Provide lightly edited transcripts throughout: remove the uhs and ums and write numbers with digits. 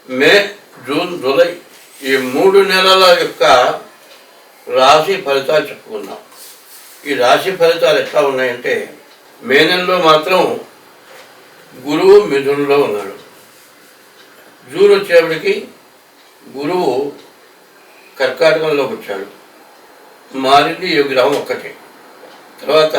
మే, June, July ఈ 3 నెలల యొక్క రాశి ఫలితాలు చెప్పుకున్నాం. ఈ రాశి ఫలితాలు ఎట్లా ఉన్నాయంటే, మే నెలలో మాత్రం గురువు మిథునంలో ఉన్నాడు. జూన్ వచ్చేప్పటికి గురువు కర్కాటకంలోకి వచ్చాడు. మారింది ఈ గ్రహం ఒక్కటే. తర్వాత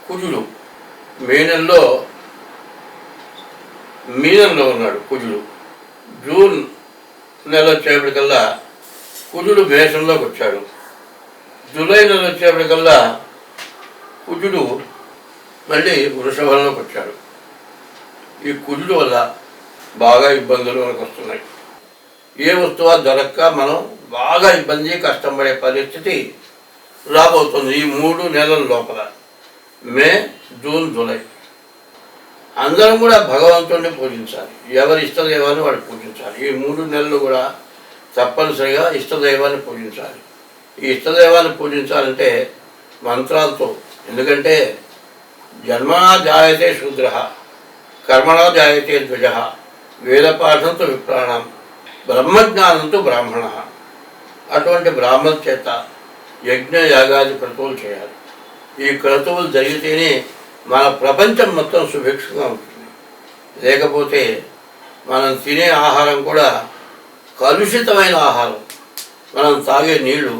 కుజుడు మే నెలలో మీనంలో ఉన్నాడు కుజుడు. జూన్ నెల వచ్చేప్పటికల్లా కుజుడు మేషంలోకి వచ్చాడు. జూలై నెల వచ్చేప్పటికల్లా కుజుడు మళ్ళీ వృషభంలోకి వచ్చాడు. ఈ కుజుడు వల్ల బాగా ఇబ్బందులు మనకు వస్తున్నాయి. ఏ వస్తువు దొరక్క మనం బాగా ఇబ్బంది కష్టం పడే పరిస్థితి రాబోతుంది ఈ 3 నెలల లోపల. మే, జూన్, జూలై అందరం కూడా భగవంతుడిని పూజించాలి. ఎవరి ఇష్టదైవాన్ని వాడు పూజించాలి. ఈ 3 నెలలు కూడా తప్పనిసరిగా ఇష్టదైవాన్ని పూజించాలి. ఈ ఇష్టదైవాన్ని పూజించాలంటే మంత్రాలతో. ఎందుకంటే జన్మనా జాయతే శూద్ర, కర్మణా జాయతే ద్విజ, వేదపాఠంతో విప్రాణం, బ్రహ్మజ్ఞానంతో బ్రాహ్మణ. అటువంటి బ్రాహ్మణ చేత యజ్ఞ యాగాది క్రతువులు చేయాలి. ఈ క్రతువులు జరిగితేనే మన ప్రపంచం మొత్తం సుభిక్షంగా ఉంటుంది. లేకపోతే మనం తినే ఆహారం కూడా కలుషితమైన ఆహారం, మనం తాగే నీళ్లు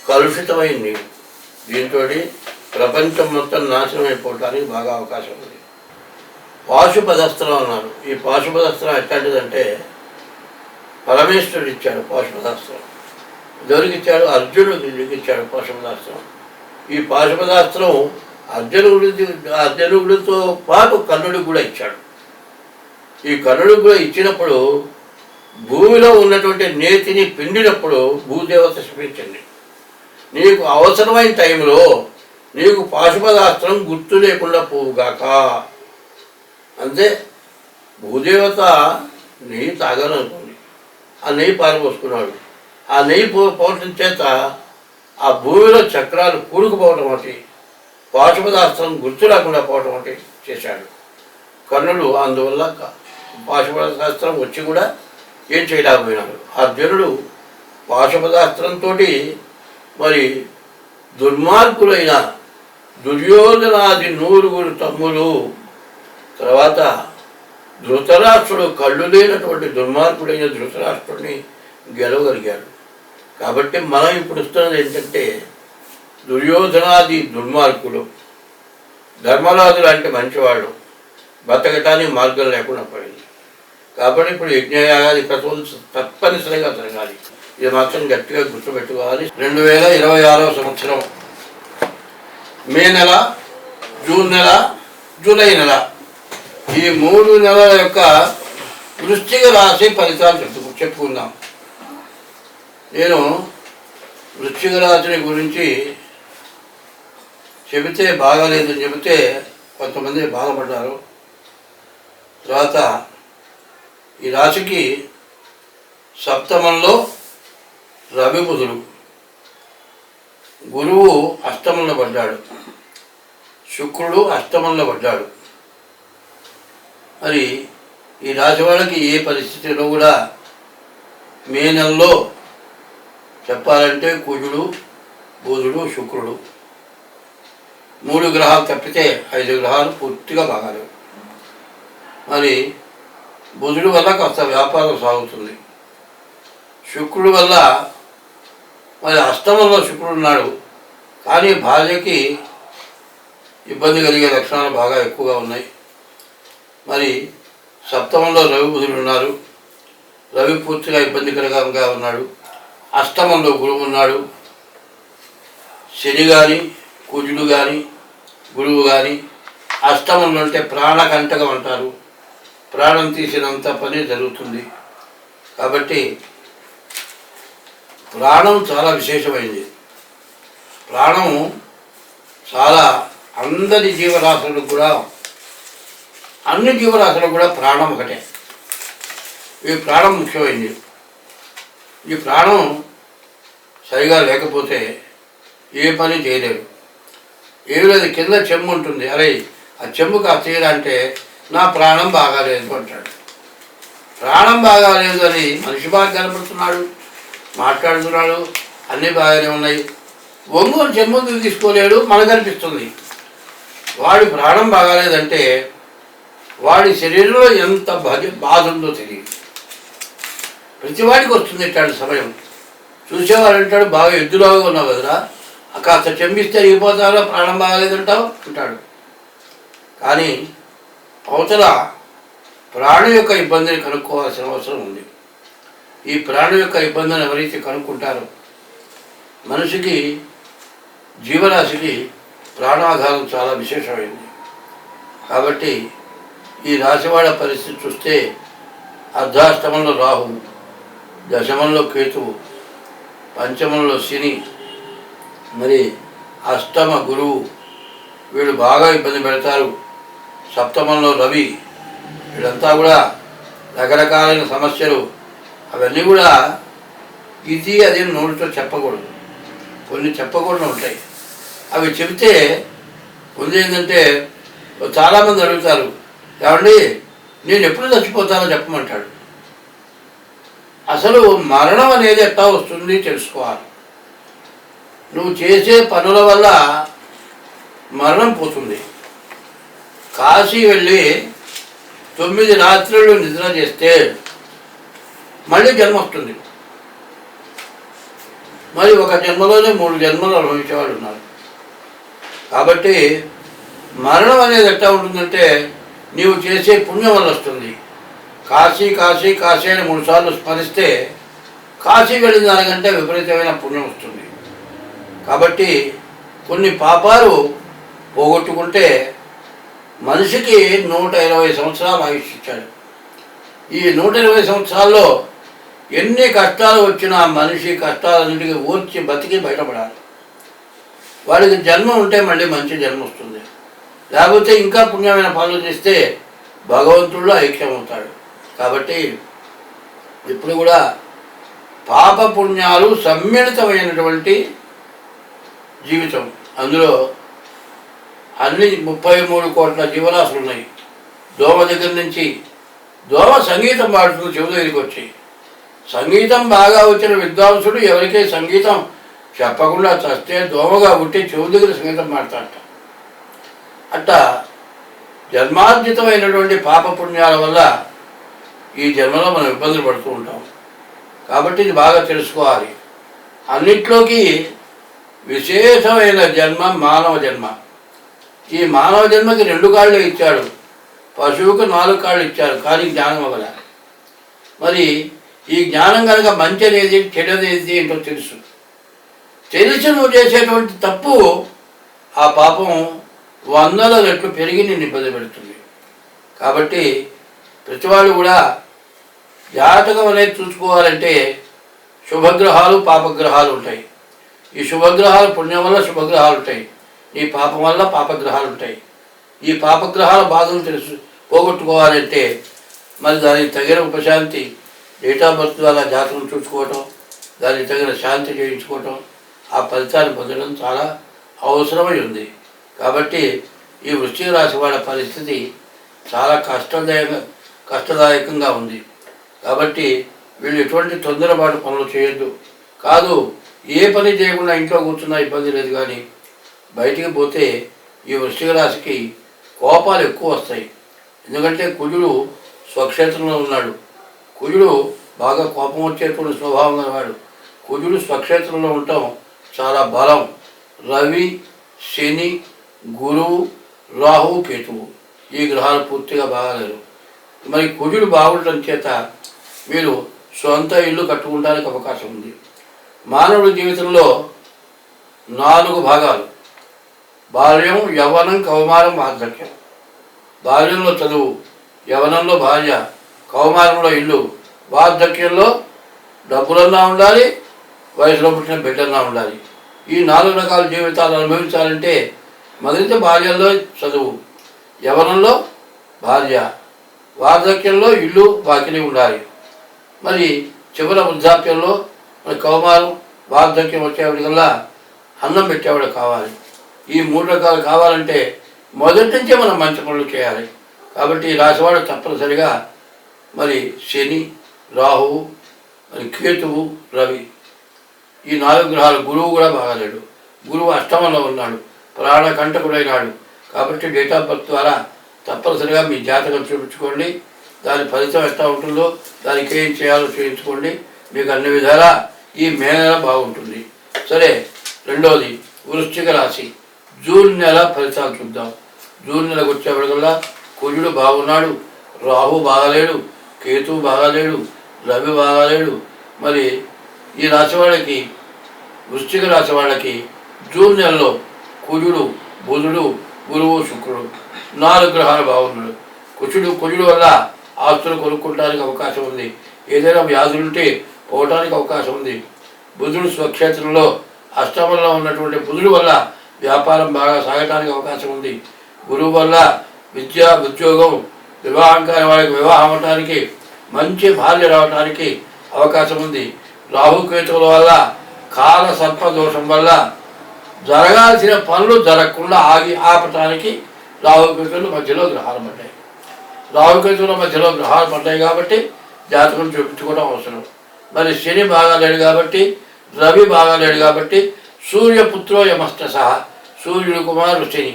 కలుషితమైన నీళ్ళు. దీంతో ప్రపంచం మొత్తం నాశనం అయిపోవటానికి బాగా అవకాశం ఉంది. పాశుపదస్త్రం అన్నారు. ఈ పాశుపదస్త్రం ఎట్లాంటిదంటే పరమేశ్వరుడు ఇచ్చాడు పాశుపదాస్త్రం. ఎవరికిచ్చాడు? అర్జునుడికి ఇచ్చాడు పాశుపదాస్త్రం. ఈ పాశుపదాస్త్రం అర్జునుడితో పాటు కర్ణుడికి కూడా ఇచ్చాడు. ఈ కర్ణుడికి కూడా ఇచ్చినప్పుడు భూమిలో ఉన్నటువంటి నేతిని పిండినప్పుడు భూదేవత శపించింది, నీకు అవసరమైన టైంలో నీకు పాశుపదాస్త్రం గుర్తు లేకుండా పోవుగాక. అంతే. భూదేవత నెయ్యి తాగాలనుకుంది, ఆ నెయ్యి పారపోసుకున్నాడు. ఆ నెయ్యి పోవటం చేత ఆ భూమిలో చక్రాలు కూరుకుపోవటం ఒకటి, పాశుపదాస్త్రం గుర్తు లేకుండా పోవటం ఒకటి చేశాడు కర్ణుడు. అందువల్ల పాశుపదాస్త్రం వచ్చి కూడా ఏం చేయలేకపోయినాడు. అర్జునుడు పాశుపదాస్త్రంతో మరి దుర్మార్గులైన దుర్యోధనాది 9 తమ్ములు, తర్వాత ధృతరాష్ట్రుడు, కళ్ళు లేనటువంటి దుర్మార్గుడైన ధృతరాష్ట్రుడిని గెలవగలిగాడు. కాబట్టి మనం ఇప్పుడు ఇస్తున్నది ఏంటంటే, దుర్యోధనాది దుర్మార్గులు, ధర్మరాజు లాంటి మంచివాళ్ళు బతకటానికి మార్గం లేకుండా పడింది. కాబట్టి ఇప్పుడు యజ్ఞయాగాది క్రతువులు తప్పనిసరిగా జరగాలి. ఇది మాత్రం గట్టిగా గుర్తుపెట్టుకోవాలి. 2026వ సంవత్సరం మే నెల, జూన్ నెల, జూలై నెల ఈ 3 నెలల యొక్క వృశ్చిక రాశి ఫలితాలు చెప్పుకుందాం. నేను వృశ్చిక రాశిని గురించి చెబితే బాగాలేదని చెబితే కొంతమంది బాధపడ్డారు. తర్వాత ఈ రాశికి సప్తమంలో రవి బుధుడు, గురువు అష్టమంలో పడ్డాడు, శుక్రుడు అష్టమంలో పడ్డాడు. మరి ఈ రాశి వాళ్ళకి ఏ పరిస్థితిలో కూడా మే నెలలో చెప్పాలంటే కుజుడు, బుధుడు, శుక్రుడు 3 గ్రహాలు తప్పితే 5 గ్రహాలు పూర్తిగా బాగాలేవు. మరి బుధుడు వల్ల కాస్త వ్యాపారం సాగుతుంది. శుక్రుడు వల్ల మరి అష్టమంలో శుక్రుడు ఉన్నాడు, కానీ భార్యకి ఇబ్బంది కలిగే లక్షణాలు బాగా ఎక్కువగా ఉన్నాయి. మరి సప్తమంలో రవి బుధుడు ఉన్నారు. రవి పూర్తిగా ఇబ్బందికరంగా ఉన్నాడు. అష్టమంలో గురువు ఉన్నాడు. శని కానీ, కుజుడు కానీ, గురువు కానీ అష్టమంలో అంటే ప్రాణకంటకం అంటారు. ప్రాణం తీసినంత పని జరుగుతుంది. కాబట్టి ప్రాణం చాలా విశేషమైంది. ప్రాణం చాలా అందరి జీవరాశులకు కూడా, అన్ని జీవరాశులకు కూడా ప్రాణం ఒకటే. ఈ ప్రాణం ముఖ్యమైనది. ఈ ప్రాణం సరిగా లేకపోతే ఏ పని చేయలేరు. ఏమి లేదు, కింద చెంబు ఉంటుంది, అరే ఆ చెంబు కాస్త తీయరా అంటే నా ప్రాణం బాగాలేదు అంటాడు. ప్రాణం బాగాలేదు అని మనిషి బాగా కనపడుతున్నాడు, మాట్లాడుతున్నాడు, అన్నీ బాగానే ఉన్నాయి. ఒంగోలు చెంబొందుకు తీసుకోలేడు, మనకు అనిపిస్తుంది. వాడి ప్రాణం బాగాలేదంటే వాడి శరీరంలో ఎంత బాధ ఉందో తెలియదు. ప్రతివాడికి వస్తుంది ఇట్లాంటి సమయం. చూసేవాడు అంటాడు, బాగా ఎద్దులాగా ఉన్నావు కదరా, కాస్త చెంపిస్తే అరిగిపోతారా, ప్రాణం బాగాలేదంటావు అంటాడు. కానీ అవతల ప్రాణం యొక్క ఇబ్బందిని కనుక్కోవాల్సిన అవసరం ఉంది. ఈ ప్రాణం యొక్క ఇబ్బందిని ఎవరైతే కనుక్కుంటారో మనిషికి, జీవరాశికి ప్రాణాఘాతం చాలా విశేషమైంది. కాబట్టి ఈ రాశివాడ పరిస్థితి చూస్తే అర్ధాష్టమంలో రాహు, దశమంలో కేతువు, పంచమంలో శని, మరి అష్టమ గురువు, వీళ్ళు బాగా ఇబ్బంది పెడతారు. సప్తమంలో రవి, వీళ్ళంతా కూడా రకరకాలైన సమస్యలు. అవన్నీ కూడా ఇది అది నోటితో చెప్పకూడదు, కొన్ని చెప్పకూడదు ఉంటాయి. అవి చెబితే ముందు ఏంటంటే చాలామంది అడుగుతారు, ఏమండి నేను ఎప్పుడు చచ్చిపోతానో చెప్పమంటాడు. అసలు మరణం అనేది ఎట్లా వస్తుంది తెలుసుకోవాలి. నువ్వు చేసే పనుల వల్ల మరణం పోతుంది. కాశీ వెళ్ళి 9 రాత్రులు నిద్ర చేస్తే మళ్ళీ జన్మ వస్తుంది. మరి ఒక జన్మలోనే 3 జన్మలు అనుభవించేవాళ్ళు ఉన్నారు. కాబట్టి మరణం అనేది ఎట్లా ఉంటుందంటే నీవు చేసే పుణ్యం వల్ల వస్తుంది. కాశీ కాశీ కాశీ అని 3 సార్లు స్మరిస్తే కాశీ వెళ్ళిన దానికంటే విపరీతమైన పుణ్యం వస్తుంది. కాబట్టి కొన్ని పాపాలు పోగొట్టుకుంటే మనిషికి 120 సంవత్సరాలు ఆయుష్ ఇచ్చాడు. ఈ 120 సంవత్సరాల్లో ఎన్ని కష్టాలు వచ్చినా మనిషి కష్టాలన్నింటికి ఓర్చి బతికి బయటపడాలి. వాడికి జన్మ ఉంటే మళ్ళీ మంచి జన్మ వస్తుంది. లేకపోతే ఇంకా పుణ్యమైన పనులు చేస్తే భగవంతుడిలో ఐక్యమవుతాడు. కాబట్టి ఇప్పుడు కూడా పాప పుణ్యాలు సమ్మిళితమైనటువంటి జీవితం. అందులో అన్ని 33 కోట్ల జీవరాశులు ఉన్నాయి. దోమ దగ్గర నుంచి, దోమ సంగీతం పాడుతుంది చెవు దగ్గరికి వచ్చి. సంగీతం బాగా వచ్చిన విద్వాంసుడు ఎవరికీ సంగీతం చెప్పకుండా చస్తే దోమగా పుట్టి చెవు దగ్గర సంగీతం పాడతాడట. అట్టా జన్మార్జితమైనటువంటి పాపపుణ్యాల వల్ల ఈ జన్మలో మనం ఇబ్బందులు పడుతూ ఉంటాం. కాబట్టి ఇది బాగా తెలుసుకోవాలి. అన్నిట్లోకి విశేషమైన జన్మ మానవ జన్మ. ఈ మానవ జన్మకి 2 కాళ్ళే ఇచ్చాడు, పశువుకు 4 కాళ్ళు ఇచ్చారు, కానీ జ్ఞానం అవ్వల. మరి ఈ జ్ఞానం కనుక మంచి అనేది చెడు అనేది ఏంటో తెలిసి నువ్వు చేసేటువంటి తప్పు ఆ పాపం 100 రెట్లు పెరిగి నేను ఇబ్బంది పెడుతుంది. కాబట్టి ప్రతివాళ్ళు కూడా జాతకం అనేది చూసుకోవాలంటే శుభగ్రహాలు పాపగ్రహాలు ఉంటాయి. ఈ శుభగ్రహాలు పుణ్యం వల్ల శుభగ్రహాలు ఉంటాయి, ఈ పాపం వల్ల పాపగ్రహాలు ఉంటాయి. ఈ పాపగ్రహాల బాధలు పోగొట్టుకోవాలంటే మరి దానికి తగిన ఉపశాంతి, డేట్ ఆఫ్ బర్త్ ద్వారా జాతకం చూసుకోవటం, దానికి తగిన శాంతి చేయించుకోవటం, ఆ ఫలితాన్ని పొందడం చాలా అవసరమై ఉంది. కాబట్టి ఈ వృశ్చిక రాశి వాళ్ళ పరిస్థితి చాలా కష్టదాయకంగా ఉంది. కాబట్టి వీళ్ళు ఎటువంటి తొందరపాటు పనులు చేయొద్దు. కాదు, ఏ పని చేయకుండా ఇంట్లో కూర్చున్నా ఇబ్బంది లేదు, కానీ బయటికి పోతే ఈ వృశ్చిక రాశికి కోపాలు ఎక్కువ వస్తాయి. ఎందుకంటే కుజుడు స్వక్షేత్రంలో ఉన్నాడు. కుజుడు బాగా కోపం వచ్చేటువంటి స్వభావం ఉన్నవాడు. కుజుడు స్వక్షేత్రంలో ఉండటం చాలా బలం. రవి, శని, గురువు, రాహు, కేతువు ఈ గ్రహాలు పూర్తిగా బాగాలేరు. మరి కుజుడు బాగుండటం చేత మీరు సొంత ఇల్లు కట్టుకోవడానికి అవకాశం ఉంది. మానవుడి జీవితంలో 4 భాగాలు: బాల్యం, యవ్వనం, కౌమారం, వార్ధక్యం. బాల్యంలో చదువు, యవ్వనంలో భార్య, కౌమారంలో ఇల్లు, వార్ధక్యంలో డబ్బులన్నా ఉండాలి, వయసులో పుట్టిన బిడ్డన్నా ఉండాలి. ఈ 4 రకాల జీవితాలు అనుభవించాలంటే మొదటి బాల్యంలో చదువు, యవ్వనంలో భార్య, వార్ధక్యంలో ఇల్లు వాకిలి ఉండాలి. మరి చివరి వృద్ధాప్యంలో మన కౌమారం వార్ధక్యం వచ్చేవాడికల్లా అన్నం పెట్టేవాడు కావాలి. ఈ 3 రకాలు కావాలంటే మొదటి నుంచే మనం మంచి పనులు చేయాలి. కాబట్టి ఈ రాశివాడు తప్పనిసరిగా మరి శని, రాహువు, మరి కేతువు, రవి, ఈ 4 గ్రహాలు. గురువు కూడా బాగాలేడు. గురువు అష్టమంలో ఉన్నాడు, ప్రాణకంటకుడైనాడు. కాబట్టి డేట్ ఆఫ్ బర్త్ ద్వారా తప్పనిసరిగా మీ జాతకం చూపించుకోండి. దాని ఫలితం ఎట్లా ఉంటుందో దానికి ఏం చేయాలో చేయించుకోండి. మీకు అన్ని విధాలా ఈ మే నెల బాగుంటుంది. సరే, రెండవది వృశ్చిక రాశి. జూన్ నెల ఫలితాలు చూద్దాం. జూన్ నెలకు వచ్చేప్పటికల్లా కుజుడు బాగున్నాడు, రాహు బాగాలేడు, కేతువు బాగాలేడు, రవి బాగాలేడు. మరి ఈ రాశి వాళ్ళకి, వృశ్చిక రాశి వాళ్ళకి జూన్ నెలలో కుజుడు, బుధుడు, గురువు, శుక్రుడు 4 గ్రహాలు బాగున్నాడు. కుజుడు వల్ల ఆస్తులు కొనుక్కోవడానికి అవకాశం ఉంది. ఏదైనా వ్యాధులుంటే పోవడానికి అవకాశం ఉంది. బుధుడు స్వక్షేత్రంలో అష్టమంలో ఉన్నటువంటి బుధుడు వల్ల వ్యాపారం బాగా సాగటానికి అవకాశం ఉంది. గురువు వల్ల విద్య, ఉద్యోగం, వివాహం కాని వాళ్ళకి వివాహం అవటానికి, మంచి భార్య రావడానికి అవకాశం ఉంది. రాహుకేతువుల వల్ల కాల సర్పదోషం వల్ల జరగాల్సిన పనులు జరగకుండా ఆపటానికి రాహుకేతువుల మధ్యలో గ్రహాలు పడ్డాయి. రాహుకేతువుల మధ్యలో గ్రహాలు పడ్డాయి కాబట్టి జాతకం చూపించుకోవడం అవసరం. మరి శని బాగాలేడు కాబట్టి, రవి బాగాలేడు కాబట్టి, సూర్యపుత్రో యమస్త సహా, సూర్యుడు కుమారుడు శని,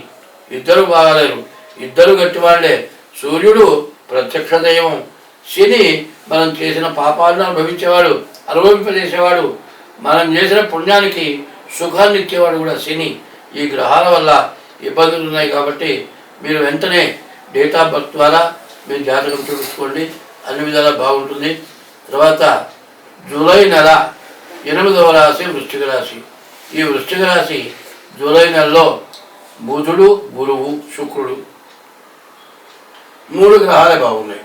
ఇద్దరు బాగాలేరు. ఇద్దరు గట్టివాళ్లే. సూర్యుడు ప్రత్యక్ష దైవం, శని మనం చేసిన పాపాలను అనుభవింపజేసేవాడు, మనం చేసిన పుణ్యానికి సుఖాన్ని ఇచ్చేవాడు కూడా శని. ఈ గ్రహాల వల్ల ఇబ్బందులు ఉన్నాయి కాబట్టి మీరు వెంటనే డేట్ ఆఫ్ బర్త్ ద్వారా మీరు జాతకం చూపించుకోండి, అన్ని విధాలా బాగుంటుంది. తర్వాత జూలై నెల 8వ రాశి వృశ్చిక రాశి. ఈ వృశ్చిక రాశి జూలై నెలలో బుధుడు, గురువు, శుక్రుడు 3 గ్రహాలే బాగున్నాయి.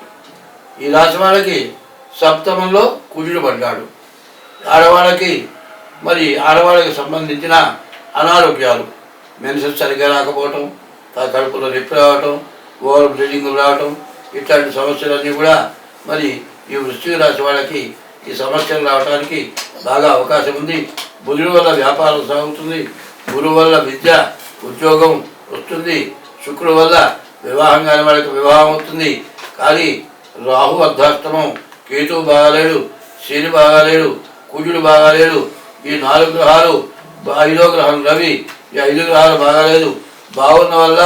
ఈ రాశి వాళ్ళకి సప్తమంలో కుజుడు పడ్డాడు. ఆడవాళ్ళకి సంబంధించిన అనారోగ్యాలు, మెన్సెస్ సరిగ్గా రాకపోవటం, కడుపులో నొప్పి రావటం, ఓవర్ బ్లీడింగ్ రావటం, ఇట్లాంటి సమస్యలన్నీ కూడా మరి ఈ వృశ్చిక రాశి వాళ్ళకి ఈ సమస్యలు రావడానికి బాగా అవకాశం ఉంది. బుధుడి వల్ల వ్యాపారం సాగుతుంది, గురువు వల్ల విద్య, ఉద్యోగం వస్తుంది, శుక్రుడు వల్ల వివాహం కాని వాళ్ళకి వివాహం అవుతుంది. కానీ రాహు అర్ధాష్టమం, కేతువు బాగాలేడు, శని బాగాలేడు, కుజుడు బాగాలేడు. ఈ 4 గ్రహాలు, 5వ గ్రహం రవి, ఈ 5 గ్రహాలు బాగాలేదు. బాగున్న వల్ల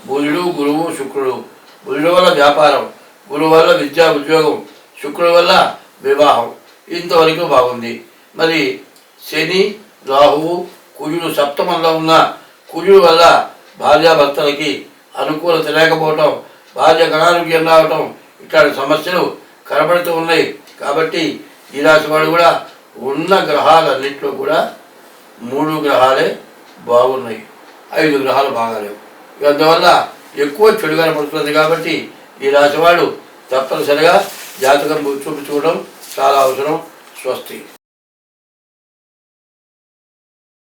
బుధుడు, గురువు, శుక్రుడు. బుధుడు వల్ల వ్యాపారం, గురువు వల్ల విద్యా, ఉద్యోగం, శుక్రుడు వల్ల వివాహం. ఇంతవరకు బాగుంది. మరి శని, రాహువు, కుజుడు సప్తమంలో ఉన్న కుజుడు వల్ల భార్యాభర్తలకి అనుకూలత లేకపోవటం, భార్య అనారోగ్యం రావటం, ఇట్లాంటి సమస్యలు కనబడుతూ ఉన్నాయి. కాబట్టి ఈ రాశి వాడు కూడా ఉన్న గ్రహాలన్నింటిలో కూడా 3 గ్రహాలే బాగున్నాయి, 5 గ్రహాలు బాగాలేవు. అందువల్ల ఎక్కువ చెడు కనపడుతుంది. కాబట్టి ఈ రాశివాడు తప్పనిసరిగా జాతకం చూపించుకోవడం చాలా అవసరం. స్వస్తి.